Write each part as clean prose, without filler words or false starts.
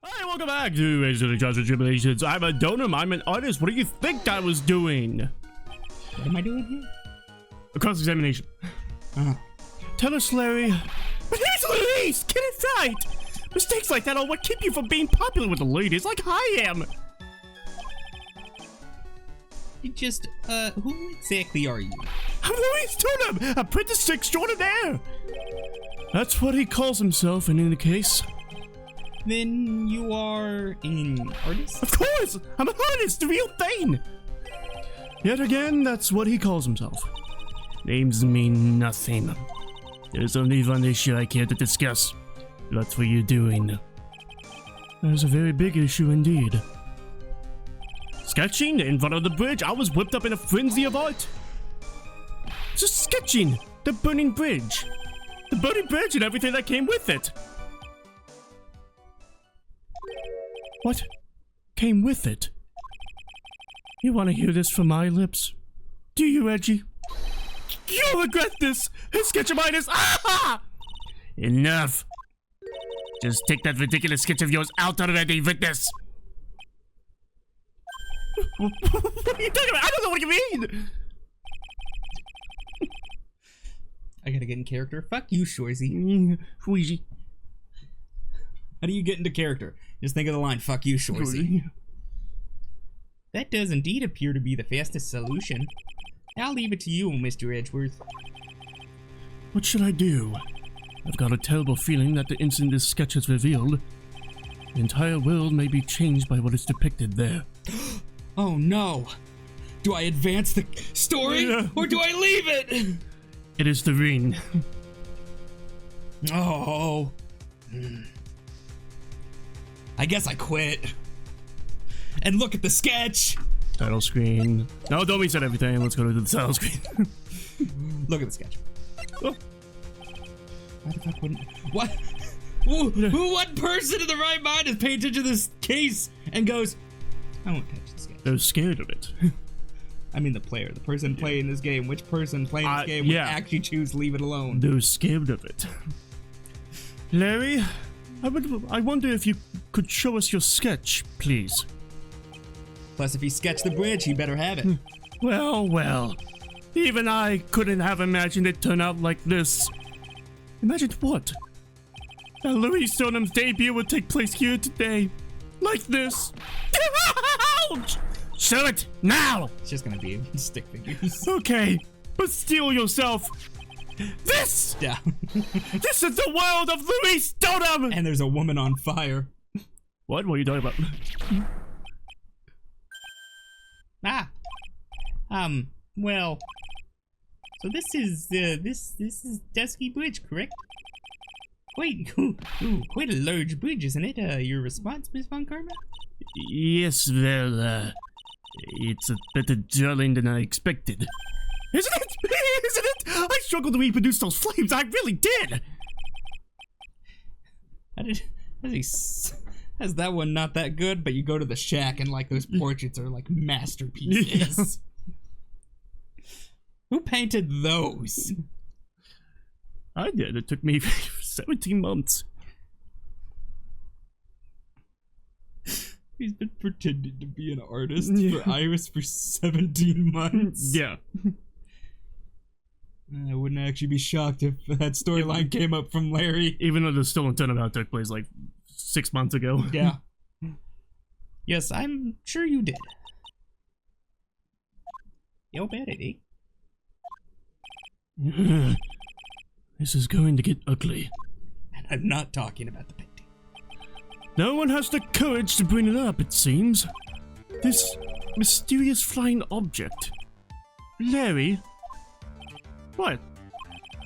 Hi, welcome back to Tribulations. I'm a donor. I'm an artist. What do you think I was doing? What am I doing here? A cross-examination. Tell us, Larry. But here's Louise! Get it right! Mistakes like that are what keep you from being popular with the ladies like I am. You just, who exactly are you? I'm Louise Tunham, apprentice extraordinaire. That's what he calls himself in any case. Then you are an artist? Of course! I'm an artist, the real thing! Yet again, that's what he calls himself. Names mean nothing. There's only one issue I care to discuss. What were you doing? There's a very big issue indeed. Sketching in front of the bridge. I was whipped up in a frenzy of art. Just sketching the burning bridge. The burning bridge and everything that came with it. What came with it? You want to hear this from my lips? Do you, Reggie? You'll regret this! His sketch of mine is... Ah! Enough! Just take that ridiculous sketch of yours out already, witness! What are you talking about? I don't know what you mean! I gotta get in character. Fuck you, Shorzy. Wheezy. How do you get into character? Just think of the line, fuck you, Shorzy. That does indeed appear to be the fastest solution. I'll leave it to you, Mr. Edgeworth. What should I do? I've got a terrible feeling that the instant this sketch is revealed, the entire world may be changed by what is depicted there. Oh no! Do I advance the story, or do I leave it? It is the ring. Oh. I guess I quit. And look at the sketch! Title screen. No, don't reset everything. Let's go to the title screen. Look at the sketch. Oh. Why the fuck wouldn't... What? Who one person in the right mind is paying attention to this case and goes, I won't touch the sketch. They're scared of it. I mean the player, the person playing this game. Which person playing this game would actually choose leave it alone? They're scared of it. Larry, I wonder if you could show us your sketch, please. Plus, if he sketched the bridge, he better have it. Well. Even I couldn't have imagined it turn out like this. Imagine what? That Louis Stonham's debut would take place here today. Like this. Ouch! Show it now! It's just gonna be stick figures. Okay, but steel yourself. This! Yeah. This is the world of Louis Stoneham! And there's a woman on fire. What are you talking about? Well. So this is, this is Dusky Bridge, correct? Wait, quite a large bridge, isn't it? Your response, Miss Von Karma? Yes, well, it's a better drilling than I expected. Isn't it? Isn't it? I struggled to reproduce those flames, I really did! How's that one not that good, but you go to the shack and, like, those portraits are, like, masterpieces. Who painted those? I did. It took me 17 months. He's been pretending to be an artist for Iris for 17 months. Yeah. I wouldn't actually be shocked if that storyline came up from Larry. Even though the Stolen Turnabout took place like 6 months ago. Yeah. Yes, I'm sure you did. Yo, bet it, eh? This is going to get ugly. And I'm not talking about the painting. No one has the courage to bring it up, it seems. This mysterious flying object. Larry? What?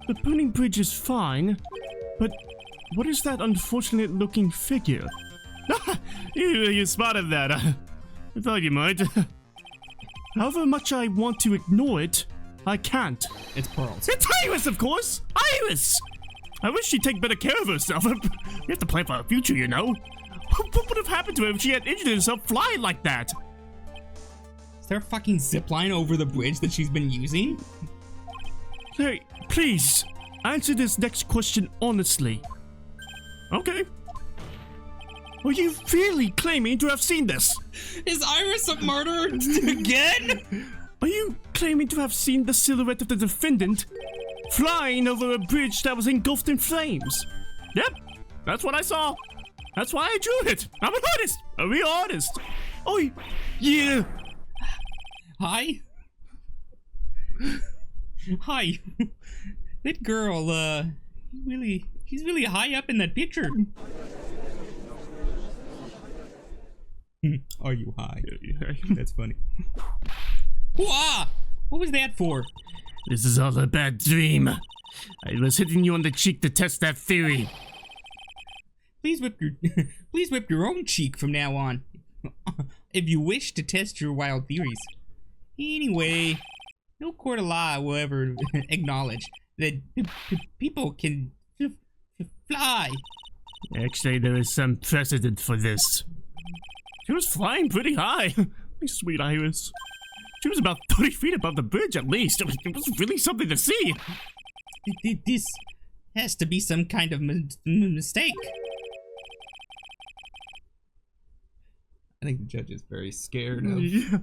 The burning bridge is fine, but what is that unfortunate looking figure? You spotted that. I thought you might. However much I want to ignore it, I can't. It's Pearls. It's Iris, of course! Iris! I wish she'd take better care of herself. We have to plan for her future, you know. What would have happened to her if she had injured herself flying like that? Is there a fucking zipline over the bridge that she's been using? Hey, please, answer this next question honestly. Okay. Are you really claiming to have seen this? Is Iris a murderer again? Are you claiming to have seen the silhouette of the defendant flying over a bridge that was engulfed in flames? Yep, that's what I saw. That's why I drew it. I'm an artist, a real artist. Oh, yeah. Hi. Hi. That girl, she's really high up in that picture. Are you high? That's funny. Whoa! What was that for? This is all a bad dream. I was hitting you on the cheek to test that theory. Please whip your own cheek from now on, if you wish to test your wild theories. Anyway, no court of law will ever acknowledge that people can fly. Actually, there is some precedent for this. She was flying pretty high. My sweet Iris. She was about 30 feet above the bridge at least. It was really something to see. This has to be some kind of mistake. I think the judge is very scared of... Yeah.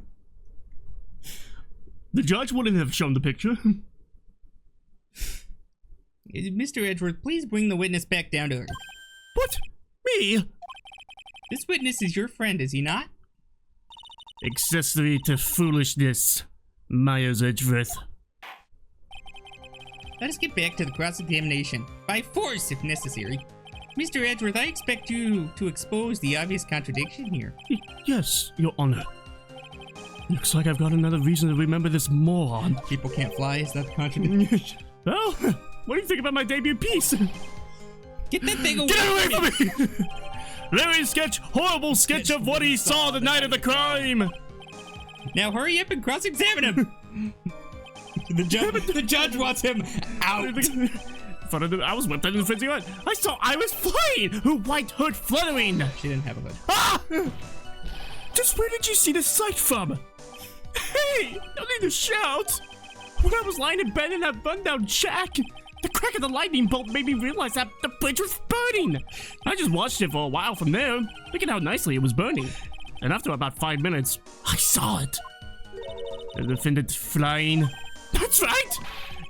The judge wouldn't have shown the picture. Mr. Edgeworth, please bring the witness back down to her. What? Me? This witness is your friend, is he not? Accessory to foolishness, Myers Edgeworth. Let us get back to the cross-examination, by force if necessary. Mr. Edgeworth, I expect you to expose the obvious contradiction here. Yes, Your Honor. Looks like I've got another reason to remember this moron. People can't fly, is that the contradiction? Well, what do you think about my debut piece? Get that thing away! Get away from me! Larry's sketch, horrible sketch of what he saw the night of the crime! Now hurry up and cross-examine him! The judge wants him out! I was whipped into the frenzy run. I saw Iris flying! Her white hood fluttering! She didn't have a hood. Ah! Just where did you see this sight from? Hey! No need to shout! When I was lying in bed in that rundown shack, the crack of the lightning bolt made me realize that the bridge was burning. I just watched it for a while from there, looking how nicely it was burning. And after about 5 minutes, I saw it. The defendant flying. That's right!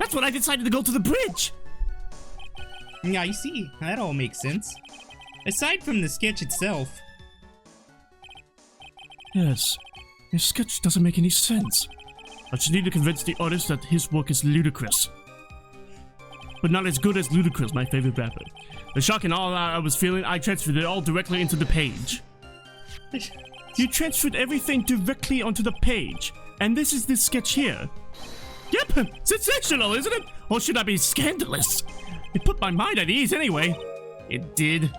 That's when I decided to go to the bridge. Yeah, I see. That all makes sense. Aside from the sketch itself. Yes, his sketch doesn't make any sense. I just need to convince the artist that his work is ludicrous. But not as good as Ludacris, my favorite rapper. The shock and all I was feeling, I transferred it all directly into the page. You transferred everything directly onto the page. And this is this sketch here. Yep, sensational, isn't it? Or should I be scandalous? It put my mind at ease anyway. It did.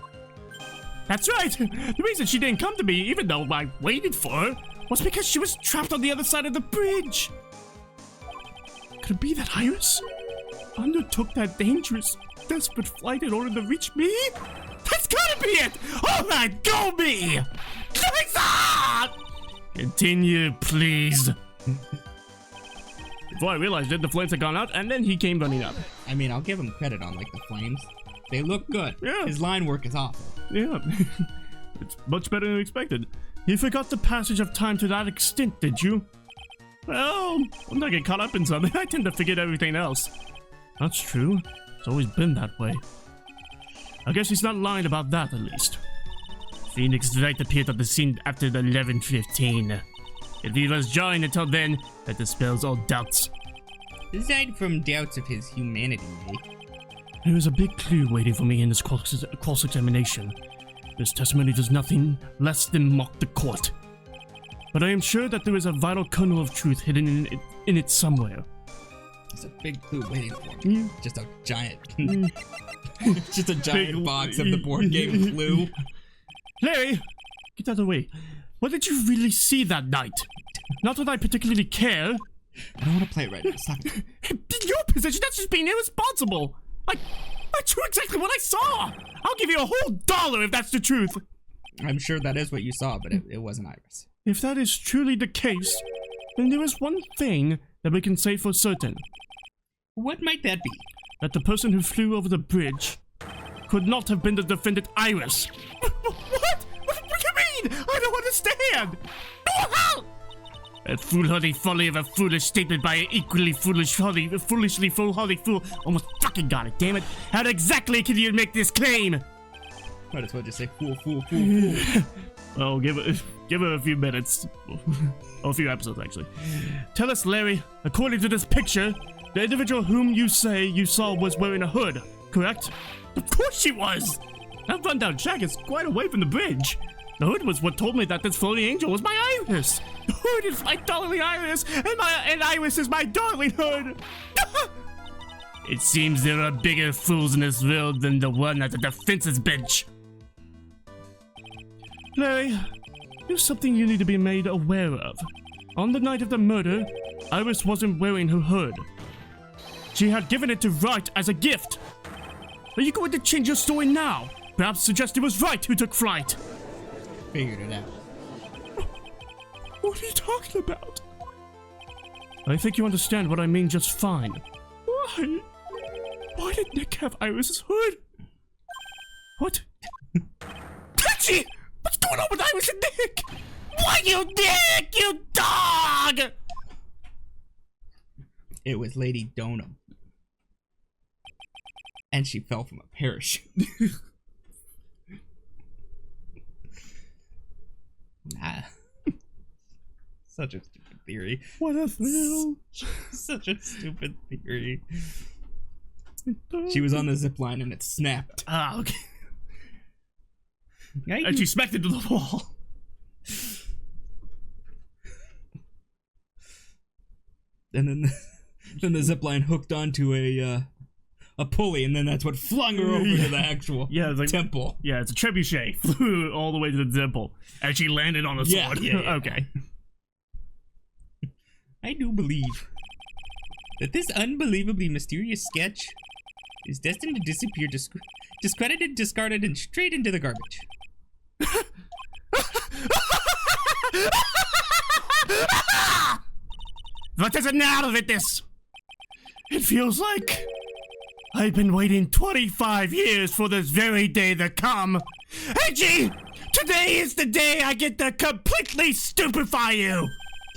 That's right. The reason she didn't come to me, even though I waited for her, was because she was trapped on the other side of the bridge. Could it be that Iris undertook that dangerous, desperate flight in order to reach me? That's gotta be it! Alright, go me! Continue, please. Before I realized it, the flames had gone out, and then he came running up. I mean, I'll give him credit on, like, the flames. They look good. Yeah. His line work is awful. Yeah. It's much better than expected. You forgot the passage of time to that extent, did you? Well, when I get caught up in something, I tend to forget everything else. That's true. It's always been that way. I guess he's not lying about that, at least. Phoenix Wright appeared at the scene after the 11:15. If he was jarring until then, that dispels all doubts. Aside from doubts of his humanity, eh? There is a big clue waiting for me in this cross-examination. This testimony does nothing less than mock the court. But I am sure that there is a vital kernel of truth hidden in it somewhere. There's a big clue waiting for him. Just a giant... just a giant big box of the board game Clue. Larry, get out of the way. What did you really see that night? Not that I particularly care. I don't want to play it right now. Stop it. In your position, that's just being irresponsible. I drew exactly what I saw. I'll give you a whole $1 if that's the truth. I'm sure that is what you saw, but it wasn't Iris. If that is truly the case, then there is one thing that we can say for certain. What might that be? That the person who flew over the bridge could not have been the defendant Iris. What? understand! A foolhardy folly of a foolish statement by an equally foolishly foolhardy fool. Almost fucking got it, damn it. How exactly can you make this claim? Might as well just say fool, fool, fool, fool. Well, give it a few minutes. Or a few episodes, actually. Tell us, Larry, according to this picture, the individual whom you say you saw was wearing a hood, correct? Of course she was! That rundown shack is quite away from the bridge. The hood was what told me that this floating angel was my Iris. The hood is my darling Iris, and Iris is my darling hood. It seems there are bigger fools in this world than the one at the defense's bench. Larry, there's something you need to be made aware of. On the night of the murder, Iris wasn't wearing her hood. She had given it to Wright as a gift. Are you going to change your story now? Perhaps suggest it was Wright who took flight. Figured it out. What are you talking about? I think you understand what I mean just fine. Why? Why did Nick have Iris's hood? What? Tachi! What's going on with Iris and Nick? Why you Nick, you dog? It was Lady Donum. And she fell from a parachute. Nah. Such a stupid theory. What a thrill. Such a stupid theory. She was on the zip line and it snapped. Ah, okay. And she smacked into the wall. And then the zip line hooked onto a pulley, and then that's what flung her over to the actual temple. Yeah, it's a trebuchet. Flew all the way to the temple. And she landed on a sword. Yeah. Okay. I do believe that this unbelievably mysterious sketch is destined to disappear, discredited, discarded, and straight into the garbage. What is it now with this? It feels like I've been waiting 25 years for this very day to come. Edgy! Today is the day I get to completely stupefy you!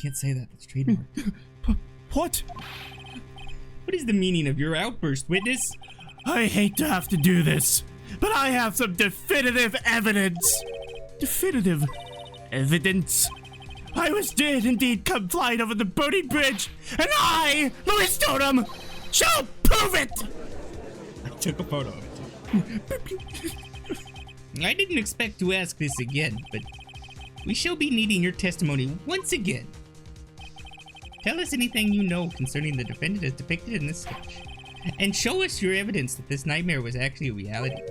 Can't say that, that's trademark. What? What is the meaning of your outburst, witness? I hate to have to do this, but I have some definitive evidence. Definitive evidence. Iris did indeed come flying over the burning bridge, and I, Louis Totem, shall prove it! I took a photo of it. I didn't expect to ask this again, but we shall be needing your testimony once again. Tell us anything you know concerning the defendant as depicted in this sketch, and show us your evidence that this nightmare was actually a reality.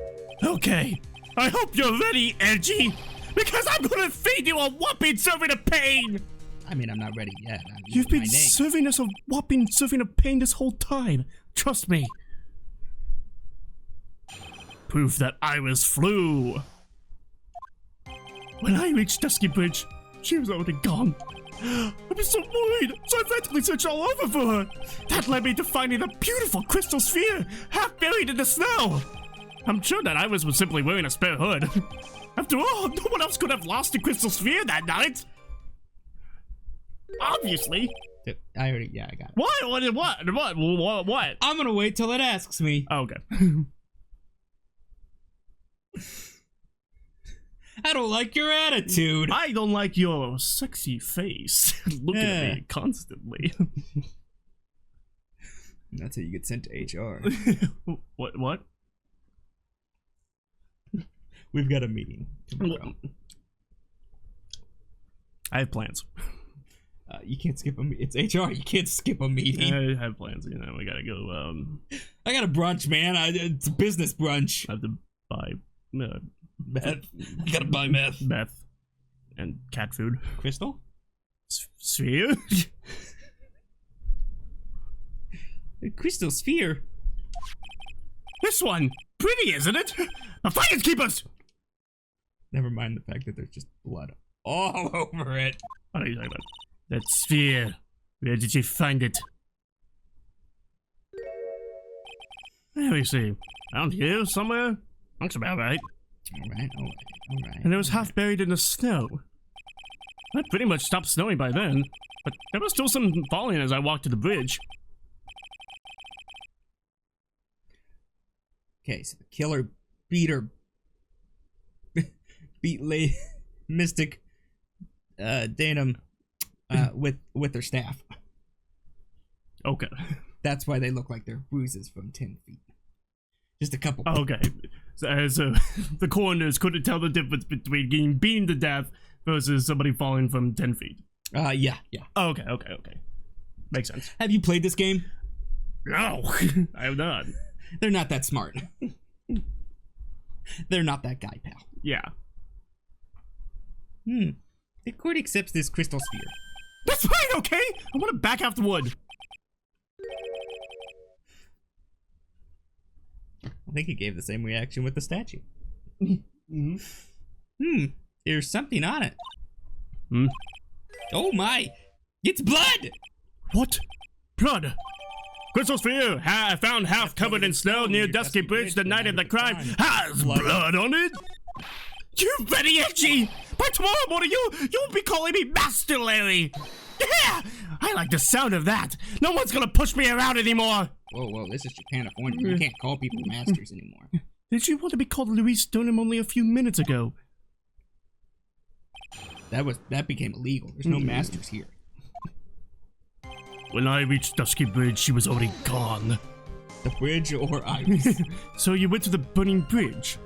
Okay, I hope you're ready, Edgy, because I'm gonna feed you a whopping serving of pain! I mean, I'm not ready yet. You've been serving us a whopping serving of pain this whole time. Trust me. Proof that Iris flew. When I reached Dusky Bridge, she was already gone. I was so worried, so I frantically searched all over for her. That led me to finding a beautiful crystal sphere, half buried in the snow. I'm sure that Iris was simply wearing a spare hood. After all, no one else could have lost the crystal sphere that night. Obviously. I already, I got it. What? I'm gonna wait till it asks me. Oh, okay. I don't like your attitude. I don't like your sexy face. Looking at me constantly. That's how you get sent to HR. What? We've got a meeting tomorrow. I have plans. You can't skip a meeting. It's HR. You can't skip a meeting. I have plans, you know. We gotta go, I got a brunch, man. It's a business brunch. I have to buy meth. You gotta buy meth. Meth. And cat food. Crystal? Sphere? A crystal sphere? This one! Pretty, isn't it? The fires keep us! Never mind the fact that there's just blood all over it. What are you talking about? That sphere. Where did you find it? Let me see. Around here somewhere? Looks about right. Alright. And it was half buried in the snow. It pretty much stopped snowing by then, but there was still some falling as I walked to the bridge. Okay, so the killer beat Mystic Danum with their staff. Okay. That's why they look like they're bruises from 10 feet. Just a couple. Okay. So the coroners couldn't tell the difference between getting beaten to death versus somebody falling from 10 feet. Yeah. Okay. Makes sense. Have you played this game? No, I have not. They're not that smart. They're not that guy, pal. Yeah. The court accepts this crystal sphere. That's fine, okay? I want to back off the wood. I think he gave the same reaction with the statue. There's something on it. Oh my! It's blood! What? Blood? Crystal sphere, found half covered in snow near Dusky Bridge the night of the crime. Has blood on it? You very itchy! By tomorrow morning, you'll be calling me Master Larry! Yeah! I like the sound of that! No one's gonna push me around anymore! Whoa, this is Japanifornia. You can't call people masters anymore. Did you want to be called Louise Stoneham only a few minutes ago? That became illegal. There's no masters here. When I reached Dusky Bridge, she was already gone. The bridge or Iris? So you went to the burning bridge?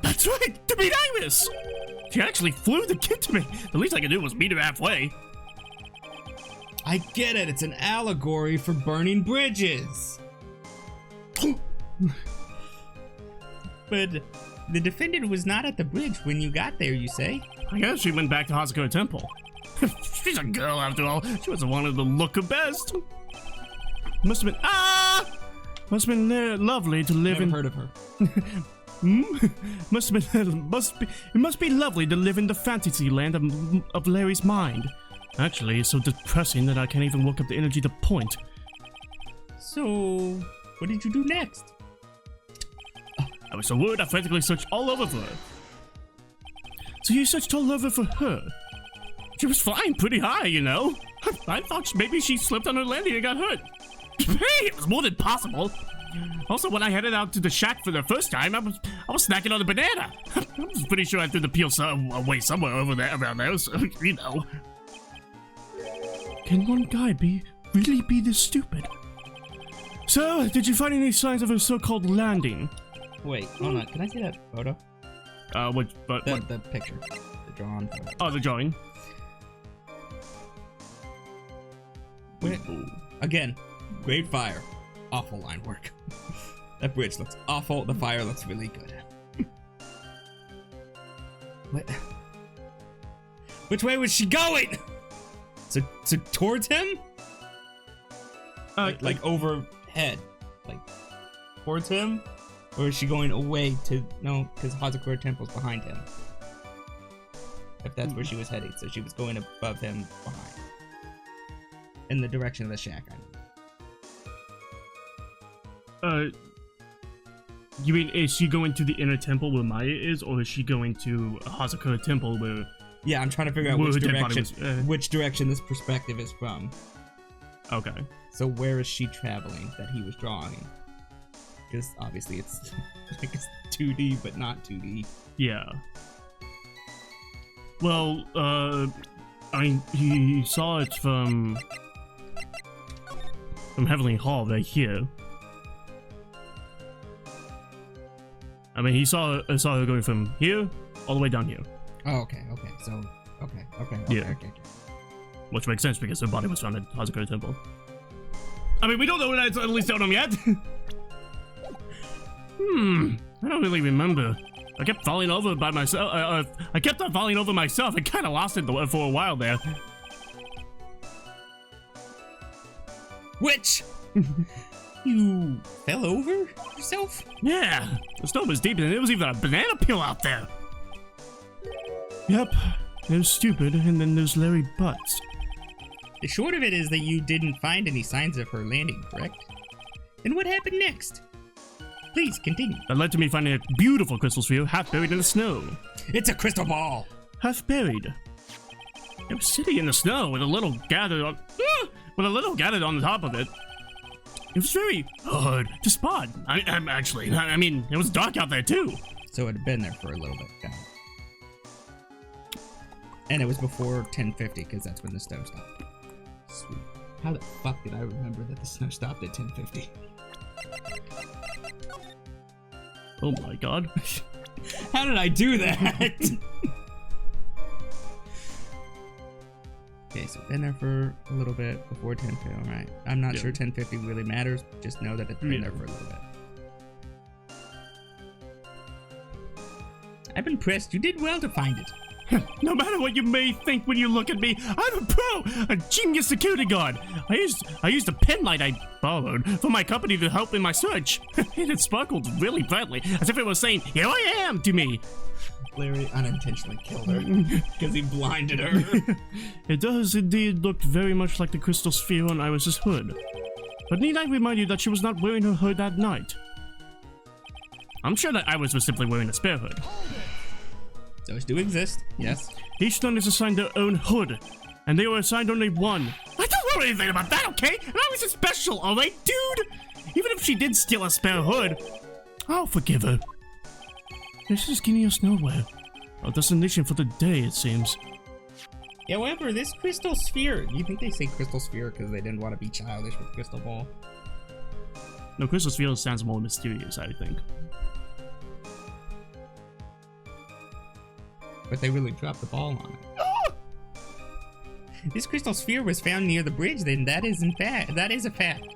That's right, to meet Iris! She actually flew the kid to me. The least I could do was meet her halfway. I get it. It's an allegory for burning bridges. But the defendant was not at the bridge when you got there, you say? I guess she went back to Hazako Temple. She's a girl after all. She was the one to look her best. Must have been lovely to live in. Never heard of her. It must be lovely to live in the fantasy land of Larry's mind. Actually, it's so depressing that I can't even work up the energy to point. So, what did you do next? I was so worried I frantically searched all over for her. So you searched all over for her? She was flying pretty high, you know. I thought maybe she slipped on her landing and got hurt. Hey, it was more than possible. Also, when I headed out to the shack for the first time, I was snacking on a banana. I was pretty sure I threw the peel away somewhere over there, around there, so, you know. Can one guy really be this stupid? So, did you find any signs of her so-called landing? Wait, hold on. Can I see that photo? The picture. The drawn photo. Oh, the drawing. Wait. Again, great fire. Awful line work. That bridge looks awful. The fire looks really good. What? Which way was she going? So towards him? Like overhead. Like towards him? Or is she going away to... No, because Hazakura Temple's behind him. If that's where she was heading. So she was going above him, behind. In the direction of the shack, I mean. You mean, is she going to the inner temple where Maya is, or is she going to Hazakura Temple where... Yeah, I'm trying to figure out which direction this perspective is from. Okay. So where is she traveling that he was drawing? Because obviously it's like it's 2D, but not 2D. Yeah. Well, I mean, he saw it from Heavenly Hall right here. I mean, he saw her going from here all the way down here. Oh, okay. So, okay. Yeah. Okay. Which makes sense because her body was found at Hazakura Temple. I mean, we don't know that, at least don't know yet. I don't really remember. I kept falling over by myself. I kept on falling over myself. I kind of lost it for a while there. Which? You fell over yourself? Yeah, the snow was deep and there was even a banana peel out there. Yep, there's Stupid and then there's Larry Butts. The short of it is that you didn't find any signs of her landing, correct? And what happened next? Please, continue. That led to me finding a beautiful crystal sphere half buried in the snow. It's a crystal ball! Half buried. It was sitting in the snow with a little gathered on, the top of it. It was very hard to spot. I mean, it was dark out there too. So it had been there for a little bit. Got it. And it was before 10:50 because that's when the snow stopped. Sweet. How the fuck did I remember that the snow stopped at 10:50? Oh my god. How did I do that? Okay, so been there for a little bit before 10:50. All right. I'm not sure 10:50 really matters. Just know that it's been there for a little bit. I'm impressed. You did well to find it. No matter what you may think when you look at me, I'm a pro, a genius security guard. I used a pen light I borrowed from my company to help in my search. And it sparkled really brightly, as if it was saying, "Here I am," to me. Larry unintentionally killed her because he blinded her. It does indeed look very much like the crystal sphere on Iris's hood. But need I remind you that she was not wearing her hood that night? I'm sure that Iris was simply wearing a spare hood. Those do exist, yes. Each nun is assigned their own hood, and they were assigned only one. I don't know anything about that, okay? And Iris is special, alright, dude? Even if she did steal a spare hood, I'll forgive her. This is getting us nowhere. Our destination for the day, it seems. However, this crystal sphere, do you think they say crystal sphere because they didn't want to be childish with crystal ball? No, crystal sphere sounds more mysterious, I think. But they really dropped the ball on it. This crystal sphere was found near the bridge, then that is a fact.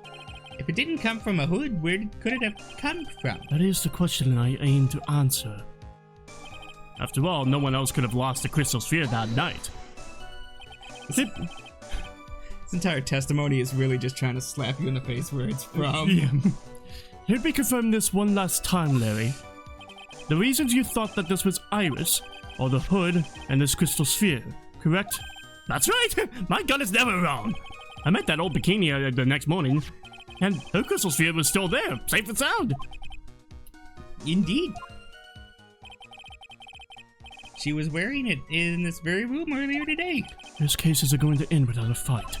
If it didn't come from a hood, where could it have come from? That is the question I aim to answer. After all, no one else could have lost the crystal sphere that night. This entire testimony is really just trying to slap you in the face where it's from. Yeah. Let me confirm this one last time, Larry. The reasons you thought that this was Iris are the hood and this crystal sphere, correct? That's right! My gun is never wrong! I met that old bikini the next morning, and her crystal sphere was still there, safe and sound. Indeed. She was wearing it in this very room earlier today. This case is going to end without a fight.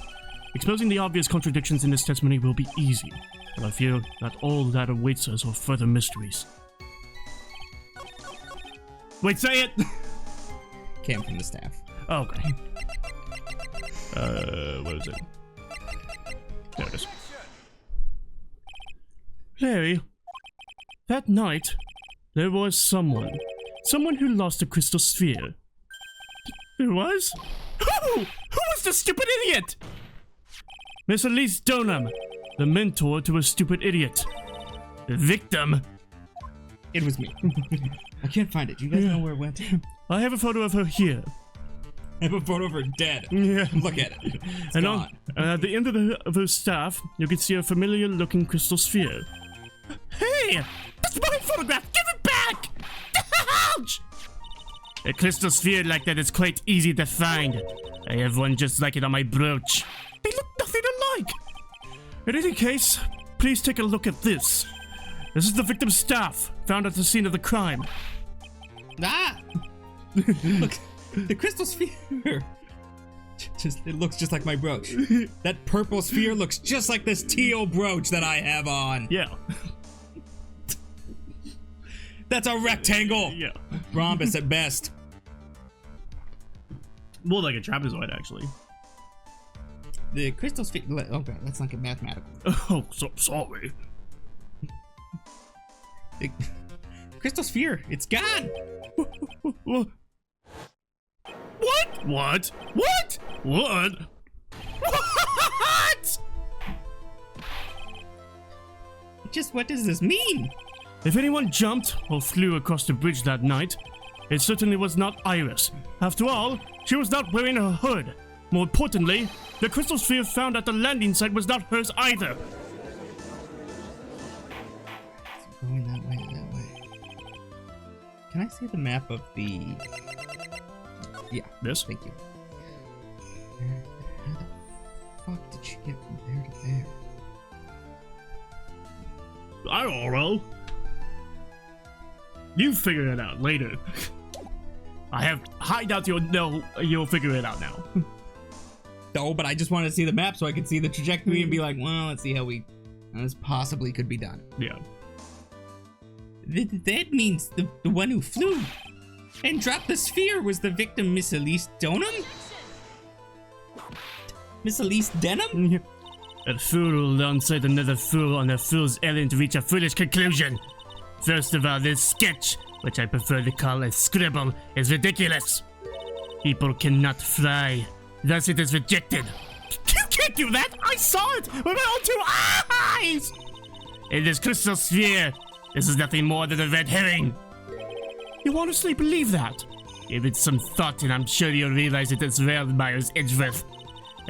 Exposing the obvious contradictions in this testimony will be easy, but I fear that all that awaits us are further mysteries. Wait, say it! Came from the staff. Oh, okay. What is it? There it is. Larry, that night, there was someone who lost a crystal sphere. There was? Who? Who was the stupid idiot? Miss Elise Donham, the mentor to a stupid idiot. The victim. It was me. I can't find it. Do you guys know where it went? I have a photo of her here. I have a photo of her dead. Yeah. Look at it. It's and gone. At the end of her staff, you can see a familiar-looking crystal sphere. Hey! That's my photograph! Give it back! Ouch! A crystal sphere like that is quite easy to find. I have one just like it on my brooch. They look nothing alike! In any case, please take a look at this. This is the victim's staff, found at the scene of the crime. Ah! Look, the crystal sphere. It looks just like my brooch. That purple sphere looks just like this teal brooch that I have on. Yeah. That's a rectangle. Yeah. Rhombus at best. More like a trapezoid, actually. The crystal sphere. Okay, let's not get mathematical. Oh, so sorry. The crystal sphere. It's gone. What? What? What? What? What? Just what does this mean? If anyone jumped or flew across the bridge that night, it certainly was not Iris. After all, she was not wearing a hood. More importantly, the crystal sphere found at the landing site was not hers either. Going that way, that way. Can I see the map of the... Yeah. This? Thank you. How the fuck did she get from there to there? I don't know. You figure it out later. I doubt you'll figure it out now. No, but I just wanted to see the map so I could see the trajectory and be like, well, let's see how this possibly could be done. Yeah. That means the one who flew and dropped the sphere was the victim, Miss Elise Donham? Miss Elise Denham? A fool alongside another fool on a fool's errand to reach a foolish conclusion. First of all, this sketch, which I prefer to call a scribble, is ridiculous. People cannot fly, thus it is rejected. You can't do that! I saw it with my own 2 eyes! In this crystal sphere, this is nothing more than a red herring. You honestly believe that? Give it some thought and I'm sure you'll realize it is real, Myers Edgeworth.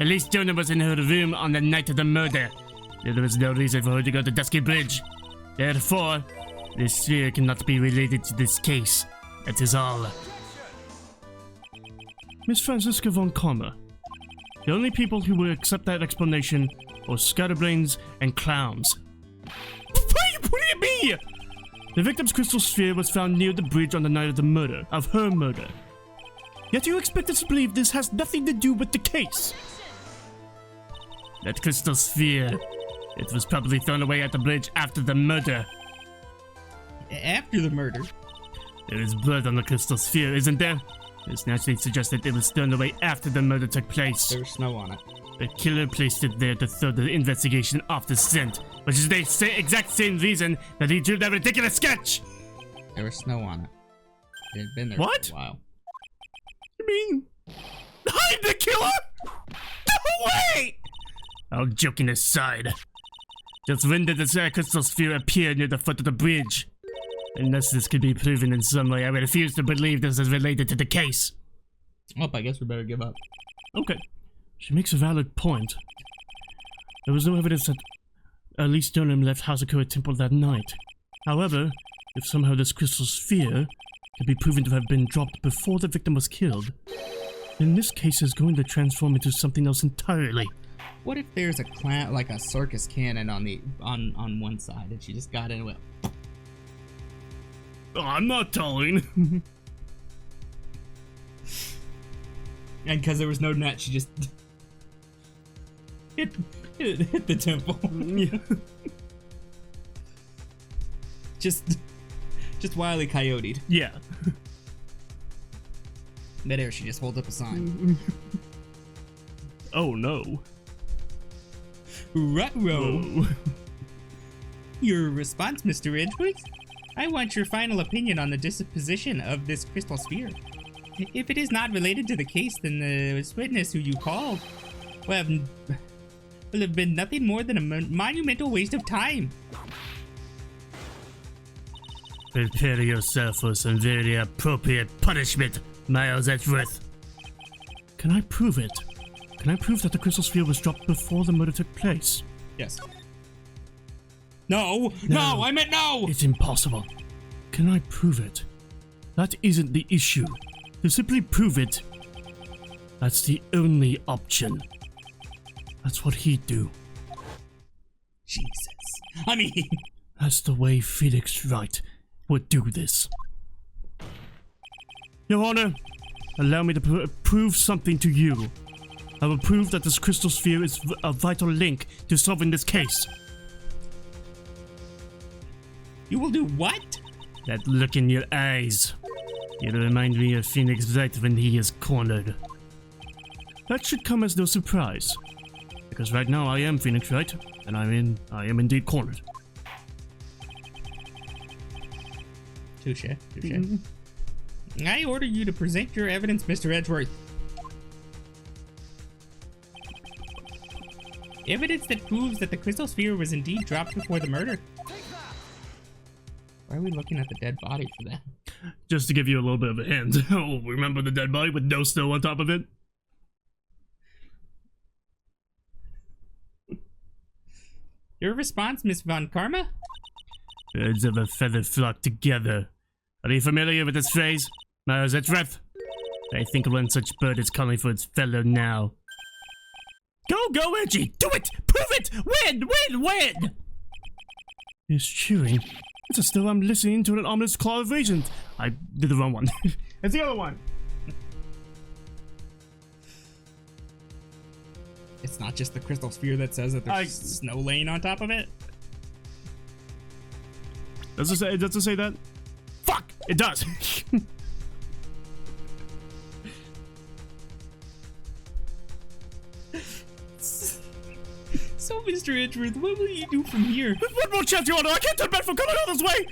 At least Jonah was in her room on the night of the murder. There was no reason for her to go to Dusky Bridge. Therefore, this sphere cannot be related to this case. That is all. Miss Franziska von Karma. The only people who will accept that explanation are scatterbrains and clowns. Why are you putting at me? The victim's crystal sphere was found near the bridge on the night of her murder. Yet you expect us to believe this has nothing to do with the case. That crystal sphere, it was probably thrown away at the bridge after the murder. After the murder? There is blood on the crystal sphere, isn't there? This naturally suggests that it was thrown away after the murder took place. There's snow on it. The killer placed it there to throw the investigation off the scent, which is the exact same reason that he drew that ridiculous sketch! There was snow on it. It had been there what? for a while. You mean I'm the killer? No way! All joking aside, just when did the crystal sphere appear near the foot of the bridge? Unless this could be proven in some way, I refuse to believe this is related to the case. Well, I guess we better give up. Okay. She makes a valid point. There was no evidence that Elise Donham left Hazakura Temple that night. However, if somehow this crystal sphere could be proven to have been dropped before the victim was killed, then this case is going to transform into something else entirely. What if there's a clown, like a circus cannon on one side, and she just got in with? Oh, I'm not telling. And because there was no net, she just hit the temple. Yeah. just Wile E. Coyote'd. Yeah. Midair, she just holds up a sign. Oh no. Ruh-roh. Your response, Mr. Edgeworth? I want your final opinion on the disposition of this crystal sphere. If it is not related to the case, then the witness who you called will have been nothing more than a monumental waste of time. Prepare yourself for some very appropriate punishment, Miles Edgeworth. Can I prove it? Can I prove that the crystal sphere was dropped before the murder took place? Yes. No, I meant no! It's impossible. Can I prove it? That isn't the issue. To simply prove it, that's the only option. That's what he'd do. Jesus. I mean... That's the way Felix Wright would do this. Your Honor, allow me to prove something to you. I will prove that this crystal sphere is a vital link to solving this case. You will do what? That look in your eyes. It'll remind me of Phoenix Wright when he is cornered. That should come as no surprise. Because right now I am Phoenix Wright, and I am indeed cornered. Touche. I order you to present your evidence, Mr. Edgeworth. Evidence that proves that the crystal sphere was indeed dropped before the murder. Why are we looking at the dead body for that? Just to give you a little bit of a hint. Oh, remember the dead body with no snow on top of it? Your response, Miss Von Karma? Birds of a feather flock together. Are you familiar with this phrase? Miles Edgeworth? I think one such bird is calling for its fellow now. Go, Edgy! Do it! Prove it! Win! It's chewing. It's as though I'm listening to an ominous call of agent. I did the wrong one. It's the other one. It's not just the crystal sphere that says that there's snow laying on top of it? Does it say that? Fuck! It does! So, Mr. Edgeworth, what will you do from here? What more chance you want? I can't turn back from coming all this way!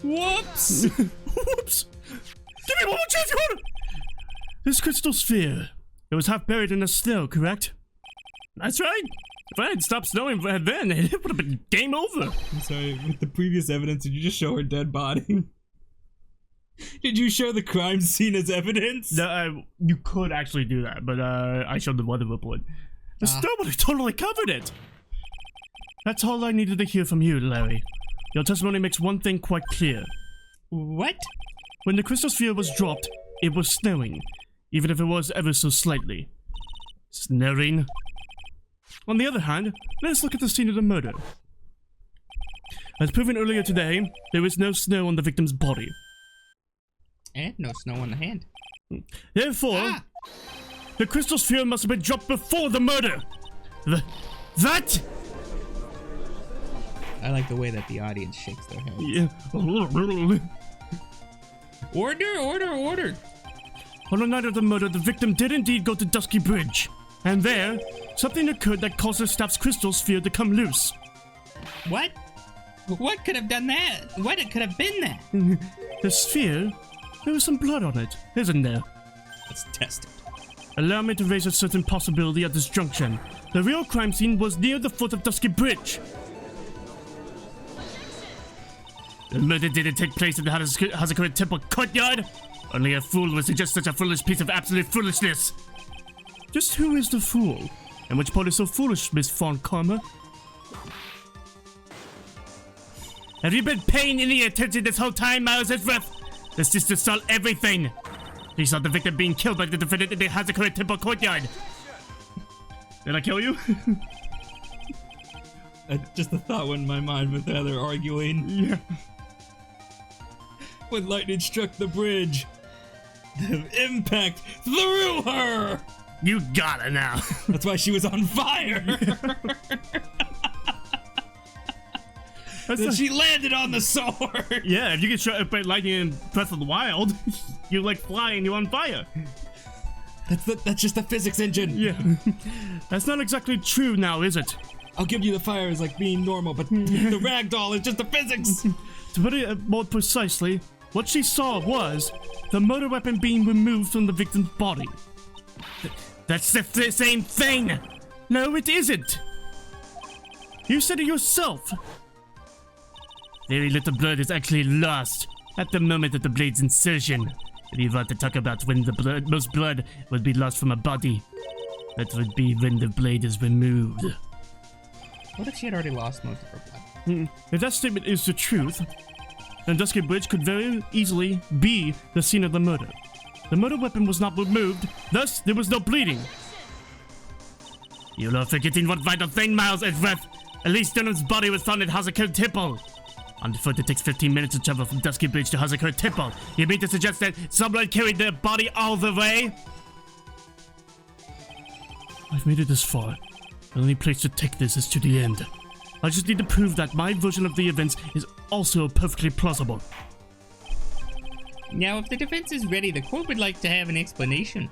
Whoops! Whoops! Give me one more chance, you want? This crystal sphere. It was half buried in the snow, correct? That's right. If I had stopped snowing then, it would have been game over. I'm sorry, with the previous evidence, did you just show her dead body? Did you show the crime scene as evidence? No, you could actually do that, but I showed the weather report. The snow would have totally covered it. That's all I needed to hear from you, Larry. Your testimony makes one thing quite clear. What? When the crystal sphere was dropped, it was snowing, even if it was ever so slightly. Snowing. On the other hand, let's look at the scene of the murder. As proven earlier today, there is no snow on the victim's body. And no snow on the hand. Therefore, the crystal sphere must have been dropped before the murder. That? I like the way that the audience shakes their head. Yeah. Order! On the night of the murder, the victim did indeed go to Dusky Bridge. And there, something occurred that caused the staff's crystal sphere to come loose. What? What could have done that? What could have been that? The sphere? There was some blood on it, isn't there? Let's test it. Allow me to raise a certain possibility at this junction. The real crime scene was near the foot of Dusky Bridge. The murder didn't take place in the Hazakura Temple courtyard. Only a fool would suggest such a foolish piece of absolute foolishness. Just who is the fool? And which part is so foolish, Miss Fawn Karma? Have you been paying any attention this whole time, Miles Edgeworth? The sister saw everything. She saw the victim being killed by the defendant in the Hazakura Temple courtyard. Did I kill you? Just the thought went in my mind with how they're arguing. Yeah. When lightning struck the bridge, the impact threw her. You got it now. That's why she was on fire. Then she landed on the sword. Yeah, if you get shot by lightning in Breath of the Wild, you like fly and you're on fire. That's just the physics engine. Yeah. That's not exactly true now, is it? I'll give you the fire as like being normal, but the ragdoll is just the physics. To put it more precisely, what she saw was the murder weapon being removed from the victim's body. That's the same thing! No, it isn't! You said it yourself! Very little blood is actually lost at the moment of the blade's insertion. If you want to talk about when the most blood would be lost from a body, that would be when the blade is removed. What if she had already lost most of her blood? If that statement is the truth, then Dusky Bridge could very easily be the scene of the murder. The murder weapon was not removed, thus there was no bleeding. You're not forgetting one vital thing, Miles Edgeworth. At least Dunham's body was found at Hazakura Temple. On foot, it takes 15 minutes to travel from Dusky Bridge to Hazakura Temple. You mean to suggest that someone carried their body all the way? I've made it this far. The only place to take this is to the end. I just need to prove that my version of the events is also perfectly plausible. Now, if the defense is ready, the court would like to have an explanation.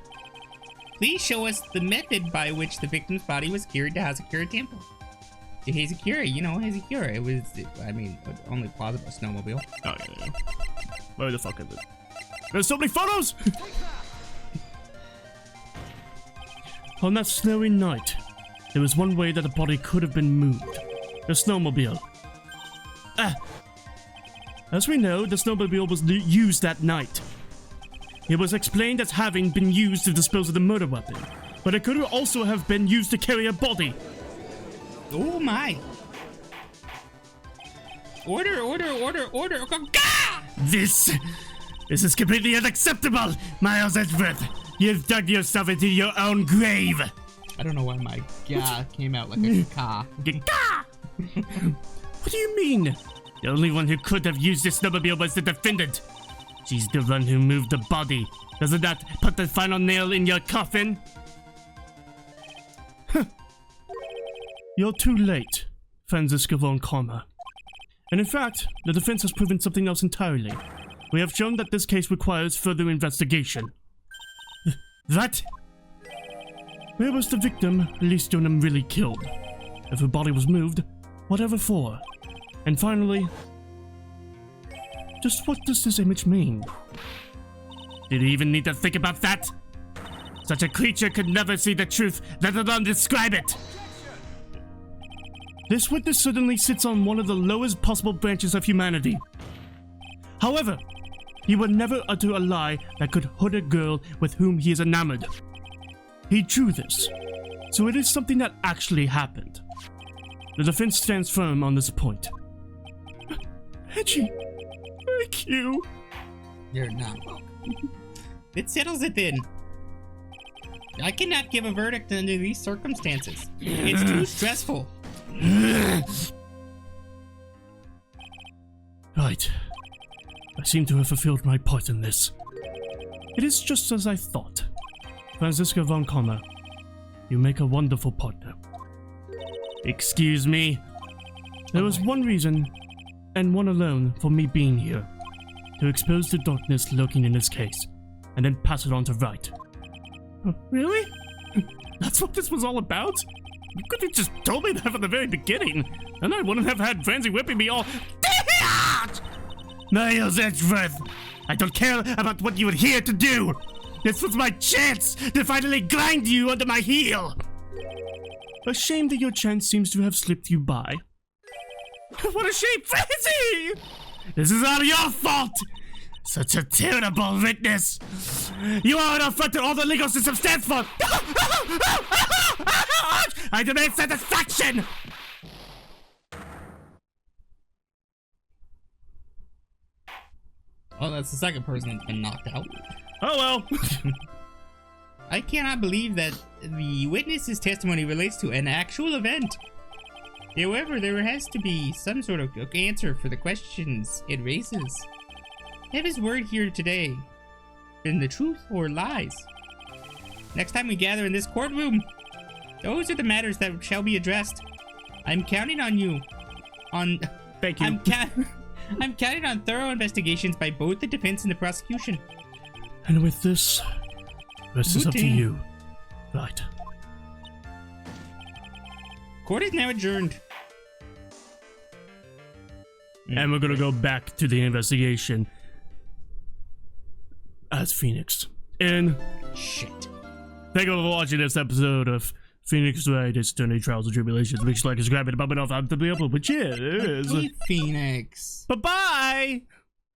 Please show us the method by which the victim's body was carried to Hazakura Temple. To Hazakura, you know, Hazakura. It was, I mean, only plausible snowmobile. Oh, yeah. Where the fuck is it? There's so many photos! On that snowy night, there was one way that the body could have been moved. The snowmobile. As we know, the snowmobile was used that night. It was explained as having been used to dispose of the murder weapon, but it could also have been used to carry a body. Oh my! Order! Gah! This is completely unacceptable, Miles Edgeworth. You've dug yourself into your own grave. I don't know why my gah came out like a ka. Gah! What do you mean? The only one who could have used this snowmobile was the defendant. She's the one who moved the body. Doesn't that put the final nail in your coffin? Huh. You're too late, Franziska von Karma. And in fact, the defense has proven something else entirely. We have shown that this case requires further investigation. That? Where was the victim Lee Stoneham really killed? If her body was moved, whatever for? And finally, just what does this image mean? Did he even need to think about that? Such a creature could never see the truth, let alone describe it! This witness certainly sits on one of the lowest possible branches of humanity. However, he would never utter a lie that could hurt a girl with whom he is enamored. He drew this, so it is something that actually happened. The defense stands firm on this point. Reggie, thank you. You're not welcome. It settles it then. I cannot give a verdict under these circumstances. It's too stressful. Right. I seem to have fulfilled my part in this. It is just as I thought. Franziska von Karma, you make a wonderful partner. Excuse me? There was one reason, and one alone, for me being here. To expose the darkness lurking in this case, and then pass it on to Wright. Really? That's what this was all about? You could have just told me that from the very beginning, and I wouldn't have had Franzi whipping me all. Niles Edgeworth! I don't care about what you were here to do! This was my chance to finally grind you under my heel! A shame that your chance seems to have slipped you by. What a shame, Franzi! This is all your fault! Such a terrible witness! You are an affront to all the legal system stands for! I demand satisfaction! Oh, that's the second person that's been knocked out. Oh well. I cannot believe that the witness's testimony relates to an actual event. However, there has to be some sort of answer for the questions it raises. Have his word here today been the truth or lies? Next time we gather in this courtroom, those are the matters that shall be addressed. I'm counting on you. Thank you. I'm counting on thorough investigations by both the defense and the prosecution. And with this, rest is up to you. Right. Court is now adjourned. And we're gonna go back to the investigation as Phoenix. And shit. Thank you for watching this episode of Phoenix Wright. It's Tony Trials and Tribulations. Make sure to like and subscribe and bump it off. I'm the upload. But cheers. Hey, Phoenix. Bye-bye.